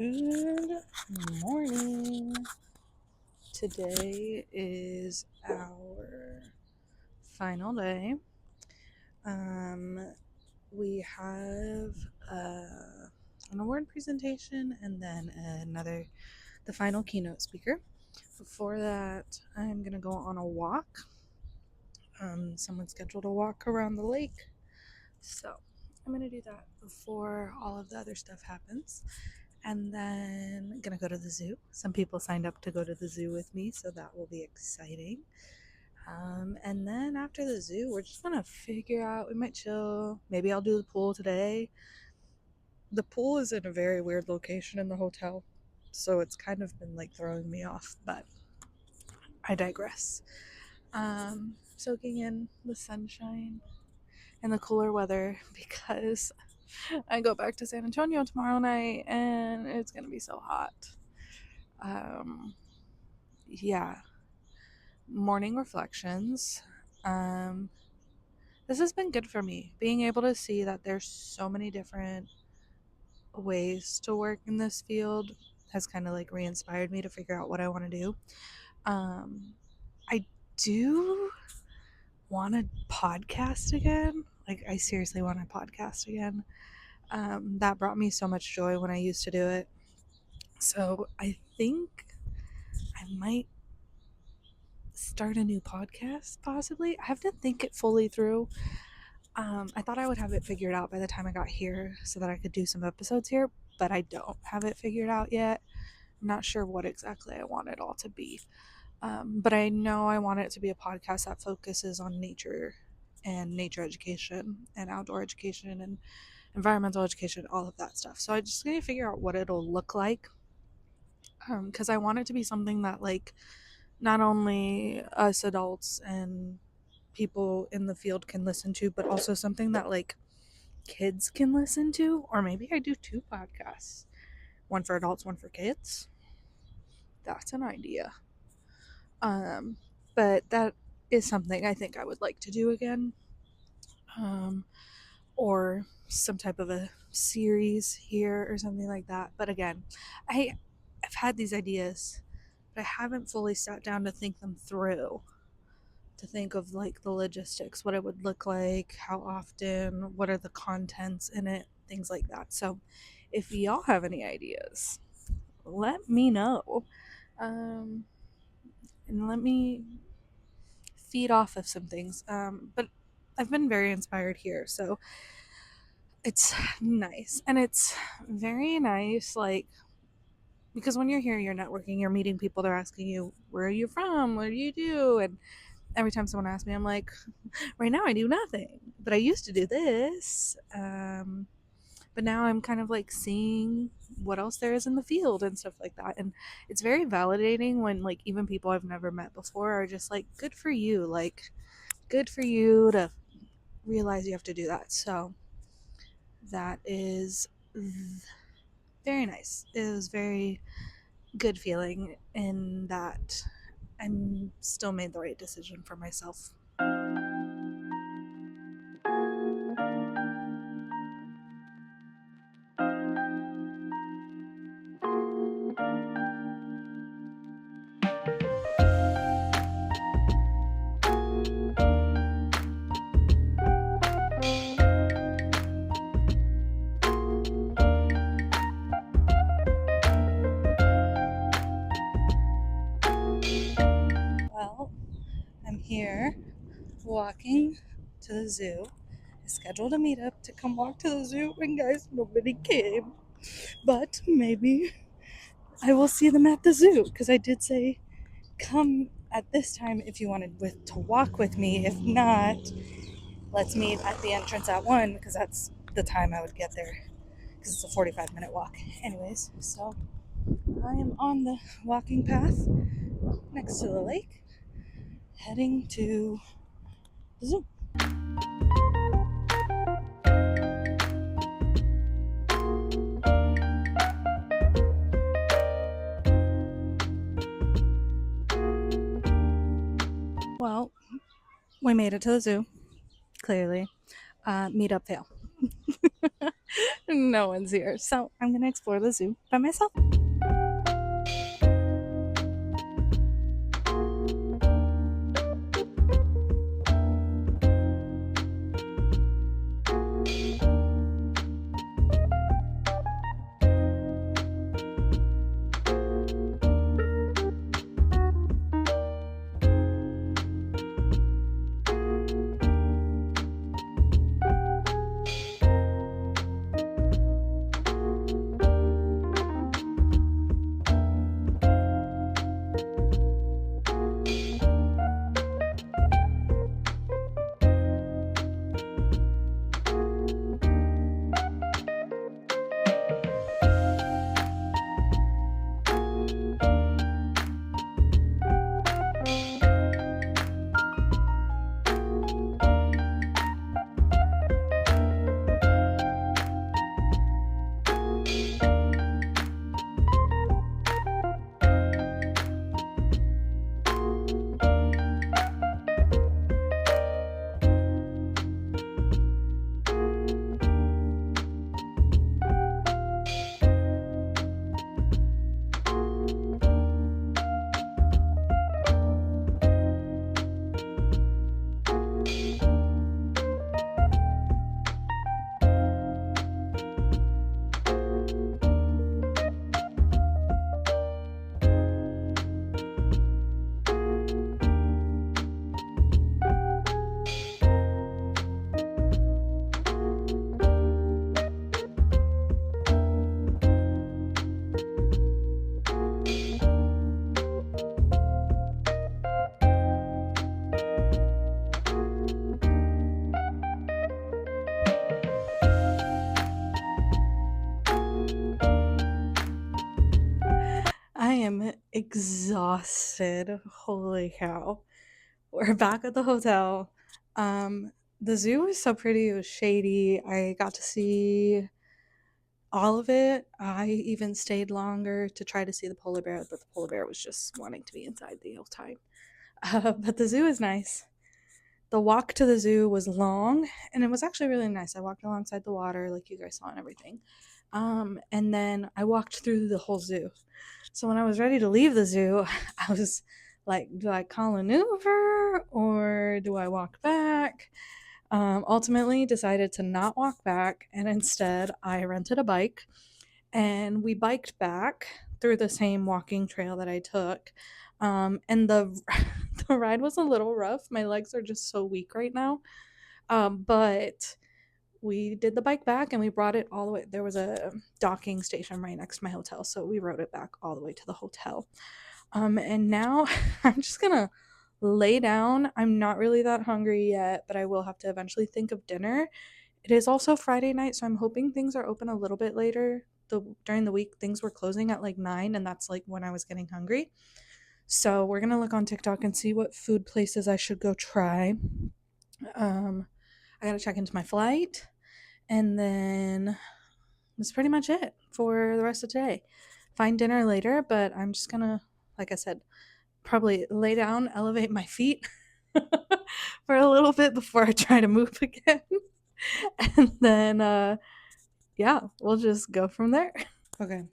Good morning. Today is our final day. We have an award presentation and then the final keynote speaker. Before that, I'm gonna go on a walk. Someone scheduled a walk around the lake, so I'm gonna do that before all of the other stuff happens. And then I'm gonna go to the zoo. Some people signed up to go to the zoo with me, so that will be exciting. And then after the zoo, we're just gonna figure out. We might chill. Maybe I'll do the pool today. The pool is in a very weird location in the hotel, so it's kind of been like throwing me off. But I digress. Soaking in the sunshine and the cooler weather because I go back to San Antonio tomorrow night and it's gonna be so hot. Yeah, morning reflections. Um, this has been good for me, being able to see that there's so many different ways to work in this field has kind of like re-inspired me to figure out what I want to do. I do want to podcast again. Like, I seriously want to podcast again. That brought me so much joy when I used to do it. So I think I might start a new podcast, possibly. I have to think it fully through. I thought I would have it figured out by the time I got here so that I could do some episodes here, but I don't have it figured out yet. I'm not sure what exactly I want it all to be. But I know I want it to be a podcast that focuses on nature and nature education and outdoor education and environmental education, all of that stuff. So I just need to figure out what it'll look like. Because I want it to be something that, like, not only us adults and people in the field can listen to, but also something that, like, kids can listen to. Or maybe I do two podcasts, one for adults, one for kids. That's an idea. But that is something I think I would like to do again. Or some type of a series here or something like that. But again, I've had these ideas, but I haven't fully sat down to think them through, to think of like the logistics, what it would look like, how often, what are the contents in it, things like that. So if y'all have any ideas, let me know. And let me feed off of some things. But I've been very inspired here, so it's nice. And it's very nice, like, because when you're here, you're networking, you're meeting people, they're asking you, where are you from? What do you do? And every time someone asks me, I'm like, right now I do nothing, but I used to do this. But now I'm kind of like seeing what else there is in the field and stuff like that. And it's very validating when, like, even people I've never met before are just like, good for you. Like, good for you to realize you have to do that. So that is very nice. It was very good feeling in that I'm still made the right decision for myself. Well, I'm here walking to the zoo. I scheduled a meetup to come walk to the zoo, and guys, nobody came. But maybe I will see them at the zoo, because I did say come at this time if you wanted to walk with me. If not, let's meet at the entrance at 1, because that's the time I would get there, because it's a 45-minute walk. Anyways, so I am on the walking path next to the lake, heading to the zoo. Well, we made it to the zoo, clearly. Meetup fail. No one's here. So I'm going to explore the zoo by myself. I am exhausted. Holy cow. We're back at the hotel. The zoo was so pretty. It was shady. I got to see all of it. I even stayed longer to try to see the polar bear, but the polar bear was just wanting to be inside the whole time. But the zoo is nice. The walk to the zoo was long, and it was actually really nice. I walked alongside the water, like you guys saw and everything. And then I walked through the whole zoo. So when I was ready to leave the zoo, I was like, do I call an Uber or do I walk back? Ultimately, decided to not walk back, and instead, I rented a bike and we biked back through the same walking trail that I took. And the the ride was a little rough. My legs are just so weak right now. But we did the bike back and we brought it all the way. There was a docking station right next to my hotel, so we rode it back all the way to the hotel. And now I'm just gonna lay down. I'm not really that hungry yet, but I will have to eventually think of dinner. It is also Friday night, so I'm hoping things are open a little bit later. During the week, things were closing at like 9, and that's like when I was getting hungry. So we're gonna look on TikTok and see what food places I should go try. Um, I gotta check into my flight, and then that's pretty much it for the rest of today. Find dinner later, but I'm just gonna, like I said, probably lay down, elevate my feet for a little bit before I try to move again. And then, yeah, we'll just go from there. Okay.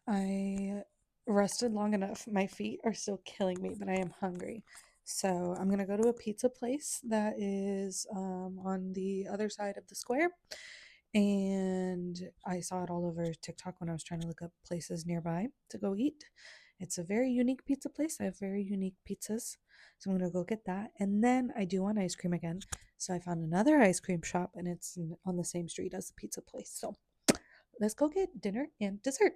I rested long enough. My feet are still killing me, but I am hungry. So I'm gonna go to a pizza place that is on the other side of the square. And I saw it all over TikTok when I was trying to look up places nearby to go eat. It's a very unique pizza place. I have very unique pizzas. So I'm gonna go get that. And then I do want ice cream again. So I found another ice cream shop and it's on the same street as the pizza place. So let's go get dinner and dessert.